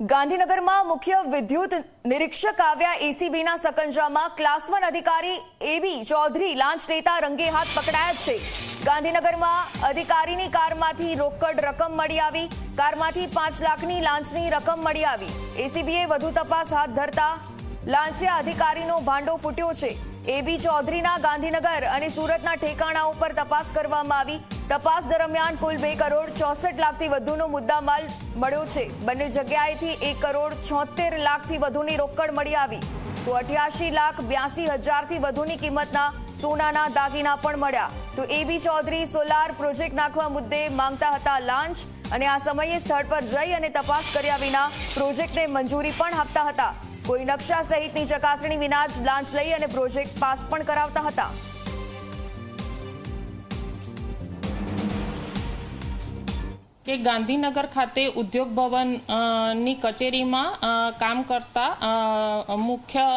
ગાંધીનગરમાં મુખ્ય વિદ્યુત નિરીક્ષક આવ્યા એસીબીના સકંજામાં ક્લાસ 1 અધિકારી એબી ચૌધરી લાંચ લેતા રંગે હાથ પકડાયા છે। ગાંધીનગરમાં અધિકારીની કારમાંથી રોકડ રકમ મળી આવી। કારમાંથી 5 લાખની લાંચની રકમ મળી આવી। એસીબીએ વધુ તપાસ હાથ ધરતા લાંચિયા અધિકારીનો ભાંડો ફૂટ્યો છે। એબી ચૌધરીના ગાંધીનગર અને સુરતના ઠેકાણા ઉપર તપાસ કરવામાં આવી। તપાસ દરમિયાન કુલ 2 કરોડ 64 લાખથી વધુનો મુદ્દામાલ મળ્યો છે। બંને જગ્યાએથી 1 કરોડ 76 લાખથી વધુની રોકડ મળી આવી તો 88 લાખ 82 હજારથી વધુની કિંમતના સોનાના દાગીના પણ મળ્યા। તો એબી ચૌધરી સોલાર પ્રોજેક્ટ નાખવા મુદ્દે માંગતા હતા લાંચ અને આ સમયે સ્થળ પર જઈ અને તપાસ કર્યા વિના પ્રોજેક્ટને મંજૂરી પણ આપતા હતા। કોઈ નકશા સહિતની ચકાસણી વિના જ લાંચ લઈ અને પ્રોજેક્ટ પાસ પણ કરાવતા હતા। કે ગાંધીનગર ખાતે ઉદ્યોગ ભવનની કચેરીમાં કામ કરતા મુખ્ય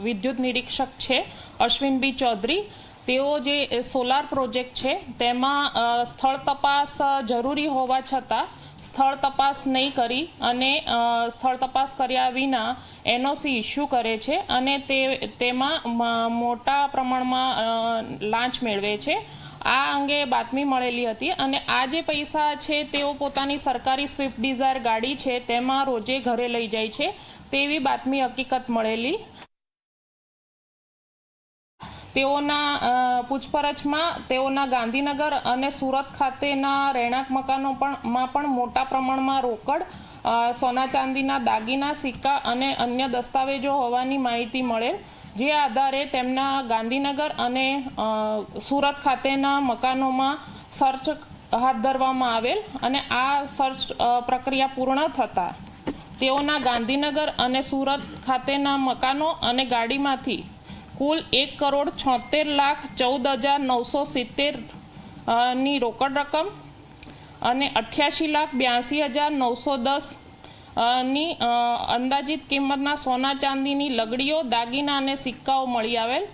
વિદ્યુત નિરીક્ષક છે અશ્વિન બી ચૌધરી। તેઓ જે સોલાર પ્રોજેક્ટ છે તેમાં સ્થળ તપાસ જરૂરી હોવા છતાં સ્થળ તપાસ નહીં કરી અને સ્થળ તપાસ કર્યા વિના એનઓસી ઇસ્યુ કરે છે અને તેમાં મોટા પ્રમાણમાં લાંચ મેળવે છે। આ અંગે બાતમી મળેલી હતી અને આ જે પૈસા છે તેઓ પોતાની સરકારી સ્વિફ્ટ ડિઝાયર ગાડી છે તેમાં રોજે ઘરે લઈ જાય છે તેવી બાતમી હકીકત મળેલી। તેઓના પૂછપરછમાં તેઓના ગાંધીનગર અને સુરત ખાતેના રહેણાંક મકાનોમાં પણ મોટા પ્રમાણમાં રોકડ સોના ચાંદીના દાગીના સિક્કા અને અન્ય દસ્તાવેજો હોવાની માહિતી મળેલ। જે આધારે તેમના ગાંધીનગર અને સુરત ખાતેના મકાનોમાં સર્ચ હાથ ધરવામાં આવેલ અને આ સર્ચ પ્રક્રિયા પૂર્ણ થતાં તેઓના ગાંધીનગર અને સુરત ખાતેના મકાનો અને ગાડીમાંથી કુલ 1 કરોડ 76 લાખ 14,970 ની રોકડ રકમ અને 88 લાખ 82,910 ની અંદાજિત કિંમતના સોના ચાંદીની લગડીઓ દાગીના અને સિક્કાઓ મળી આવેલ।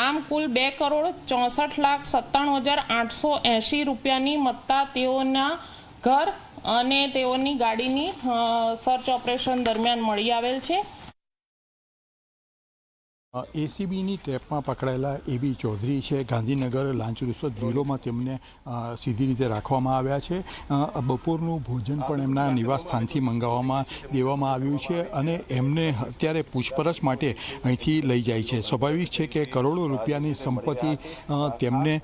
આમ કુલ 2 કરોડ 64 લાખ 97,880 રૂપિયાની મત્તા તેઓના ઘર અને તેઓની ગાડીની સર્ચ ઓપરેશન દરમિયાન મળી આવેલ છે। એસીબીની ટ્રેપમાં પકડાયેલા એબી ચૌધરી છે ગાંધીનગર લાંચ રૂશ્વત બ્યુરોમાં તેમને સીધી રીતે રાખવામાં આવ્યા છે। બપોરનું ભોજન પણ એમના નિવાસસ્થાનથી મંગાવવામાં દેવામાં આવ્યું છે અને એમને અત્યારે પૂછપરછ માટે અહીંથી લઈ જાય છે। સ્વાભાવિક છે કે કરોડો રૂપિયાની સંપત્તિ તેમને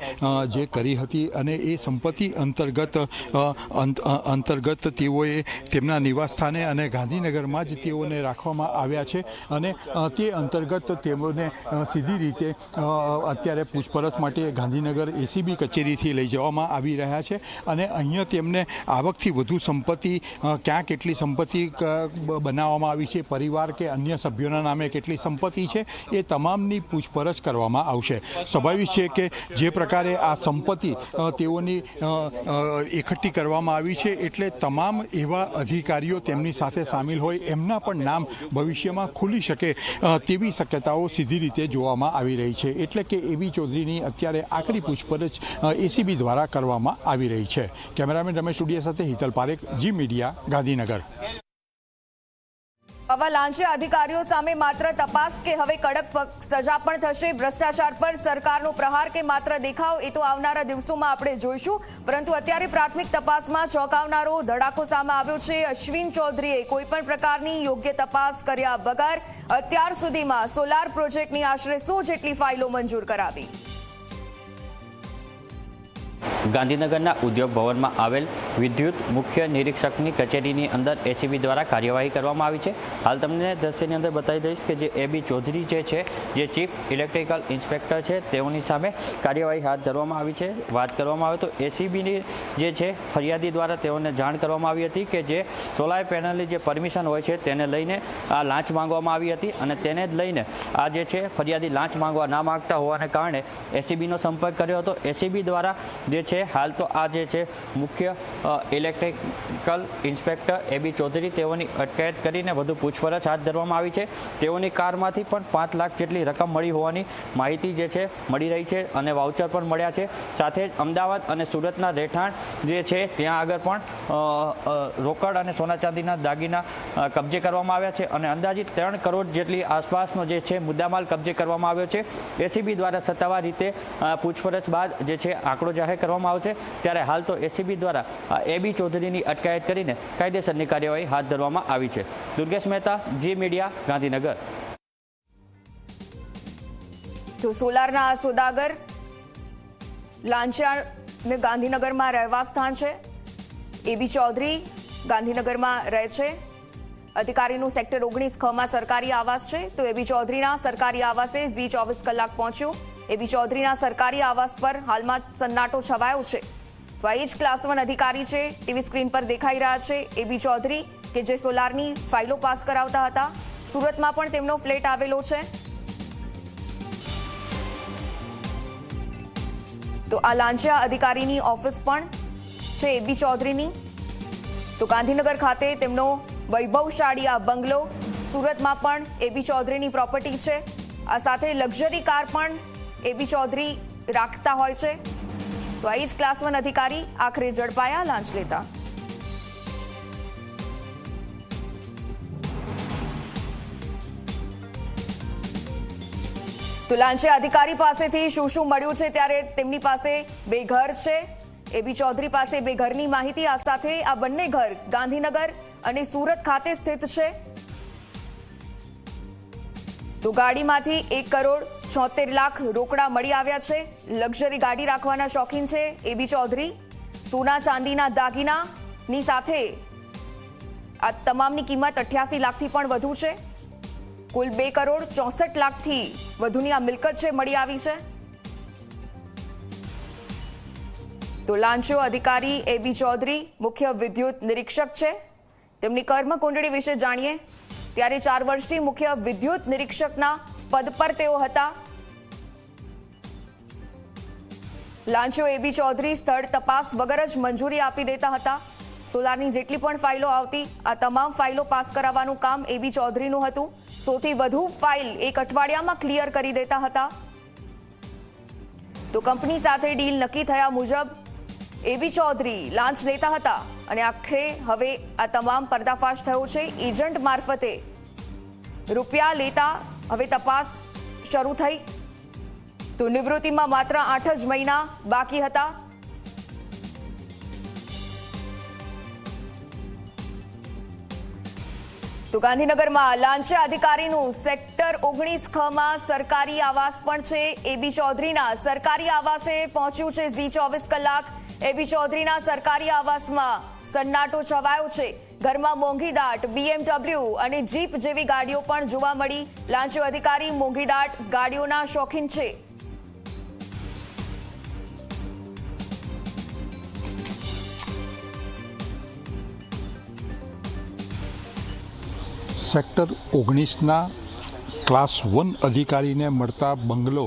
જે કરી હતી અને એ સંપત્તિ અંતર્ગત તેઓએ તેમના નિવાસસ્થાને અને ગાંધીનગરમાં જ તેઓને રાખવામાં આવ્યા છે અને તે અંતર્ગત તેમને સીધી રીતે અત્યારે પૂછપરછ માટે ગાંધીનગર એસીબી કચેરીથી લઈ જવામાં આવી રહ્યા છે અને અહીંયા તેમને આવકથી વધુ સંપત્તિ ક્યાં કેટલી સંપત્તિ બનાવવામાં આવી છે, પરિવાર કે અન્ય સભ્યોના નામે કેટલી સંપત્તિ છે એ તમામની પૂછપરછ કરવામાં આવશે। સ્વાભાવિક છે કે જે પ્રકારે આ સંપત્તિ તેઓની એકઠી કરવામાં આવી છે એટલે તમામ એવા અધિકારીઓ તેમની સાથે સામેલ હોય એમના પણ નામ ભવિષ્યમાં ખુલી શકે તેવી શક્યતાઓ સીધી રીતે જોવામાં આવી રહી છે। એટલે કે એબી ચૌધરીની અત્યારે આખરી પૂછપરછ એસીબી દ્વારા કરવામાં આવી રહી છે। કેમેરામેન રમેશ ટુડિયા સાથે હિતલ પારેખ, જી મીડિયા, ગાંધીનગર। આવા લાંચિયા અધિકારીઓ સામે માત્ર તપાસ કે હવે કડક સજા પણ થશે? ભ્રષ્ટાચાર પર સરકારનો પ્રહાર કે માત્ર દેખાવ, એ તો આવનારા દિવસોમાં આપણે જોઈશું। પરંતુ અત્યારે પ્રાથમિક તપાસમાં ચોંકાવનારો ધડાકો સામે આવ્યો છે। અશ્વિન ચૌધરીએ કોઈ પણ પ્રકારની યોગ્ય તપાસ કર્યા વગર અત્યાર સુધીમાં સોલાર પ્રોજેક્ટની આશરે 100 જેટલી ફાઇલો મંજૂર કરાવી। ગાંધીનગરના ઉદ્યોગ ભવનમાં આવેલ વિદ્યુત મુખ્ય નિરીક્ષકની કચેરીની અંદર એસીબી દ્વારા કાર્યવાહી કરવામાં આવી છે। હાલ તમને દ્રશ્યની અંદર બતાવી દઈશ કે જે એબી ચૌધરી જે છે જે ચીફ ઇલેક્ટ્રિકલ ઇન્સ્પેક્ટર છે તેઓની સામે કાર્યવાહી હાથ ધરવામાં આવી છે। વાત કરવામાં આવે તો એસીબીની જે છે ફરિયાદી દ્વારા તેઓને જાણ કરવામાં આવી હતી કે જે સોલાર પેનલની જે પરમિશન હોય છે તેને લઈને આ લાંચ માંગવામાં આવી હતી અને તેને જ લઈને આ જે છે ફરિયાદી લાંચ માંગવા ના માંગતા હોવાને કારણે એસીબીનો સંપર્ક કર્યો હતો। એસીબી દ્વારા જે છે છે હાલ તો આ જે છે મુખ્ય ઇલેક્ટ્રિકલ ઇન્સ્પેક્ટર AB ચૌધરી તેઓની અટકાયત કરીને વધુ પૂછપરછ હાથ ધરવામાં આવી છે. તેઓની કારમાંથી પણ 5 લાખ જેટલી રકમ મળી હોવાની માહિતી જે છે મળી રહી છે અને વાઉચર પણ મળ્યા છે. સાથે જ અમદાવાદ અને સુરતના રહેઠાણ જે છે ત્યાં આગળ પણ રોકડ અને સોના ચાંદીના દાગીના કબજે કરવામાં આવ્યા છે અને અંદાજિત 3 કરોડ જેટલી આસપાસનો જે છે મુદ્દામાલ કબજે કરવામાં આવ્યો છે. એસીબી દ્વારા સત્તાવાર રીતે પૂછપરછ બાદ જે છે આંકડો જાહેર કરવામાં આવશે. ત્યારે હાલ તો એસીબી દ્વારા AB ચૌધરીની અટકાયત કરીને કાયદેસરની કાર્યવાહી હાથ ધરવામાં આવી છે. દુર્ગેશ મહેતા, જી મીડિયા, ગાંધીનગર. તો સોલારના સોદાગર લાંચિયા ને ગાંધીનગરમાં રહેવા સ્થાન છે. AB ચૌધરી ગાંધીનગરમાં રહે છે. અધિકારીનું સેક્ટર 19 માં સરકારી આવાસ છે. તો AB ચૌધરીના સરકારી આવાસે ઝી 24 કલાક પહોંચ્યું. AB ચૌધરીના સરકારી આવાસ પર હાલમાં સન્નાટો છવાયો છે. તો આ જ ક્લાસ 1 અધિકારી છે. ટીવી સ્ક્રીન પર દેખાઈ રહ્યા છે AB ચૌધરી કે જે સોલારની ફાઇલો પાસ કરાવતા હતા. સુરતમાં પણ તેમનો ફ્લેટ આવેલો છે. તો આ લાંચિયા અધિકારીની ઓફિસ પણ છે AB ચૌધરીની. તો ગાંધીનગર ખાતે તેમનો વૈભવશાળી આ બંગલો, સુરતમાં પણ AB ચૌધરીની પ્રોપર્ટી છે. આ સાથે લક્ઝરી કાર પણ AB ચૌધરી રાખતા હોય છે. તો આ જ ક્લાસ 1 અધિકારી આખરે ઝડપાયા લાંચ લેતા. તો લાંચિયા અધિકારી પાસેથી શું શું મળ્યું છે, ત્યારે તેમની પાસે 2 ઘર છે. AB ચૌધરી પાસે 2 ઘરની માહિતી. આ સાથે આ બંને ઘર ગાંધીનગર અને સુરત ખાતે સ્થિત છે. તો ગાડીમાંથી 1 કરોડ 76 લાખ રોકડા મળી આવ્યા છે. લક્ઝરી ગાડી રાખવાના શોખીન છે AB ચૌધરી. સોના ચાંદીના દાગીનાની સાથે આ તમામની કિંમત 88 લાખથી પણ વધુ છે. કુલ 2 કરોડ 64 લાખથી વધુની આ મિલકત છે મળી આવી છે. તો લાંચો અધિકારી AB ચૌધરી મુખ્ય વિદ્યુત નિરીક્ષક છે. તેમની કર્મકુંડળી વિશે જાણીએ ત્યારે 4 વર્ષથી મુખ્ય વિદ્યુત નિરીક્ષકના પદ પર તેઓ હતા. લાંચો AB ચૌધરી સ્થળ તપાસ વગર જ મંજૂરી આપી દેતા હતા. સોલારની જેટલી પણ ફાઇલો આવતી આ તમામ ફાઇલો પાસ કરાવવાનું કામ AB ચૌધરીનું હતું. સૌથી વધુ ફાઇલ 1 અઠવાડિયામાં ક્લિયર કરી દેતા હતા. તો કંપની સાથે ડીલ નક્કી થયા મુજબ AB ચૌધરી લાંચ લેતા હતા અને આખરે હવે આ તમામ પર્દાફાશ થયો છે. એજન્ટ મારફતે રૂપિયા લેતા હવે તપાસ શરૂ થઈ. તો નિવૃત્તિમાં માત્ર 8 જ મહિના બાકી હતા. તો ગાંધીનગરમાં લાંચિયા અધિકારીનું સેક્ટર 19 માં સરકારી આવાસ પણ છે. AB ચૌધરીના સરકારી આવાસે પહોંચ્યું છે ઝી 24 કલાક. AB ચૌધરીના સરકારી આવાસમાં સન્નાટો છવાયો છે. ઘરમાં મોંઘીદાટ BMW અને જીપ જેવી ગાડીઓ પણ જોવા મળી. લાંચિયો અધિકારી મોંઘીદાટ ગાડીઓના શોખીન છે. સેક્ટર 19ના ક્લાસ 1 અધિકારીને મળતા બંગલો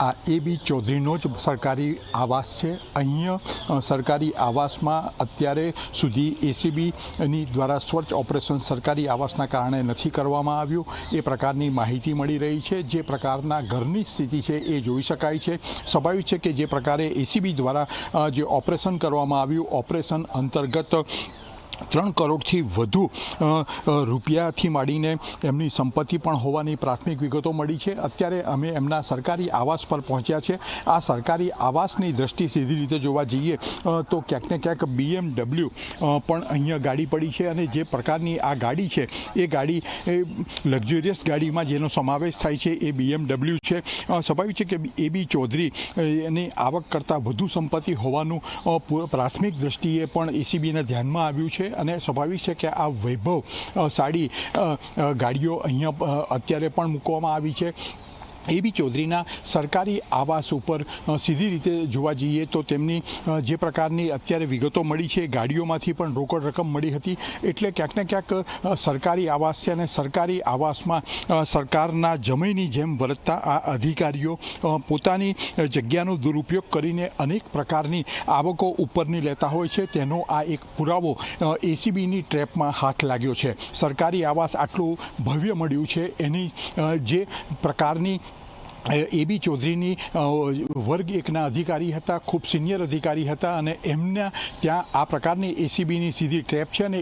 આ AB ચૌધરીનો જ સરકારી આવાસ છે. અહીંયા સરકારી આવાસમાં અત્યારે સુધી એસીબીની દ્વારા સર્ચ ઓપરેશન સરકારી આવાસના કારણે નથી કરવામાં આવ્યું. એ પ્રકારની માહિતી મળી રહી છે. જે પ્રકારના ઘરની સ્થિતિ છે એ જોઈ શકાય છે. સ્વાભાવિક છે કે જે પ્રકારે એસીબી દ્વારા જે ઓપરેશન કરવામાં આવ્યું, ઓપરેશન અંતર્ગત 3 કરોડથી વધુ રૂપિયાથી માંડીને એમની સંપત્તિ પણ હોવાની પ્રાથમિક વિગતો મળી છે. અત્યારે અમે એમના સરકારી આવાસ પર પહોંચ્યા છે. આ સરકારી આવાસની દ્રષ્ટિ સીધી રીતે જોવા જઈએ તો ક્યાંક ને ક્યાંક BMW પણ અહીંયા ગાડી પડી છે અને જે પ્રકારની આ ગાડી છે એ ગાડી લક્ઝરિયસ ગાડીમાં જેનો સમાવેશ થાય છે એ BMW છે. સ્વાભાવિક છે કે AB ચૌધરી એની આવક કરતાં વધુ સંપત્તિ હોવાનું પ્રાથમિક દ્રષ્ટિએ પણ એસીબીને ધ્યાનમાં આવ્યું છે અને સ્વાભાવિક છે કે આ વૈભવ સાડી ગાડીઓ અહીંયા અત્યારે પણ મૂકવામાં આવી છે. એબી ચૌધરીના સરકારી આવાસ ઉપર સીધી રીતે જોવા જઈએ તો તેમની જે પ્રકારની અત્યારે વિગતો મળી છે ગાડીઓમાંથી પણ રોકડ રકમ મળી હતી એટલે ક્યાંક ને ક્યાંક સરકારી આવાસ છે અને સરકારી આવાસમાં સરકારના જમીનની જેમ વર્તતા આ અધિકારીઓ પોતાની જગ્યાનો દુરુપયોગ કરીને અનેક પ્રકારની આવકો ઉપરની લેતા હોય છે તેનો આ એક પુરાવો એસીબીની ટ્રેપમાં હાથ લાગ્યો છે. સરકારી આવાસ આટલું ભવ્ય મળ્યું છે એની જે પ્રકારની એબી ચૌધરીની વર્ગ એકના અધિકારી હતા, ખૂબ સિનિયર અધિકારી હતા અને એમના ત્યાં આ પ્રકારની એસીબીની સીધી ટ્રેપ છે અને